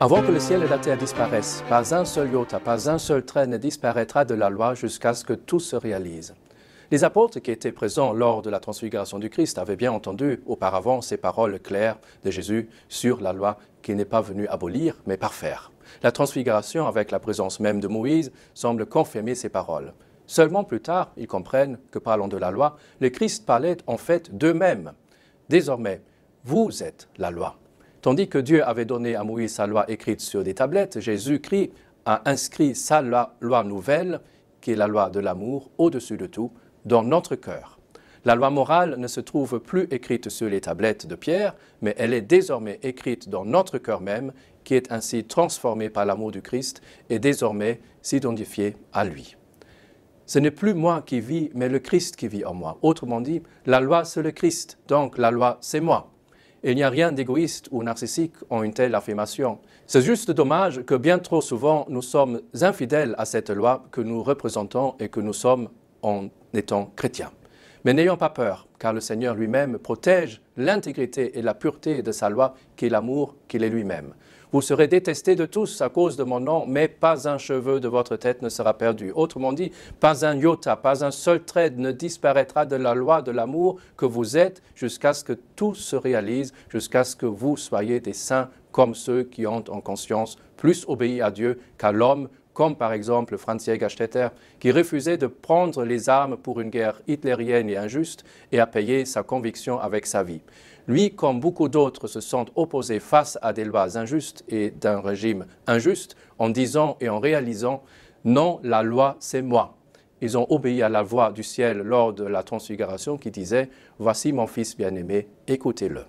Avant que le ciel et la terre disparaissent, pas un seul iota, pas un seul trait ne disparaîtra de la loi jusqu'à ce que tout se réalise. Les apôtres qui étaient présents lors de la transfiguration du Christ avaient bien entendu auparavant ces paroles claires de Jésus sur la loi qu'il n'est pas venu abolir, mais parfaire. La transfiguration, avec la présence même de Moïse, semble confirmer ces paroles. Seulement plus tard, ils comprennent que parlant de la loi, le Christ parlait en fait d'eux-mêmes. Désormais, vous êtes la loi. Tandis que Dieu avait donné à Moïse sa loi écrite sur des tablettes, Jésus-Christ a inscrit sa loi nouvelle, qui est la loi de l'amour, au-dessus de tout, dans notre cœur. La loi morale ne se trouve plus écrite sur les tablettes de pierre, mais elle est désormais écrite dans notre cœur même, qui est ainsi transformé par l'amour du Christ et désormais s'identifié à lui. Ce n'est plus moi qui vis, mais le Christ qui vit en moi. Autrement dit, la loi c'est le Christ, donc la loi c'est moi. Il n'y a rien d'égoïste ou narcissique en une telle affirmation. C'est juste dommage que bien trop souvent nous sommes infidèles à cette loi que nous représentons et que nous sommes en étant chrétiens. Mais n'ayons pas peur, car le Seigneur lui-même protège l'intégrité et la pureté de sa loi, qui est l'amour qu'il est lui-même. Vous serez détestés de tous à cause de mon nom, mais pas un cheveu de votre tête ne sera perdu. Autrement dit, pas un iota, pas un seul trait ne disparaîtra de la loi de l'amour que vous êtes jusqu'à ce que tout se réalise, jusqu'à ce que vous soyez des saints comme ceux qui ont en conscience plus obéi à Dieu qu'à l'homme, comme par exemple Franz Jägerstätter, qui refusait de prendre les armes pour une guerre hitlérienne et injuste et a payé sa conviction avec sa vie. Lui, comme beaucoup d'autres, se sont opposés face à des lois injustes et d'un régime injuste en disant et en réalisant « Non, la loi, c'est moi ». Ils ont obéi à la voix du ciel lors de la transfiguration qui disait « Voici mon fils bien-aimé, écoutez-le ».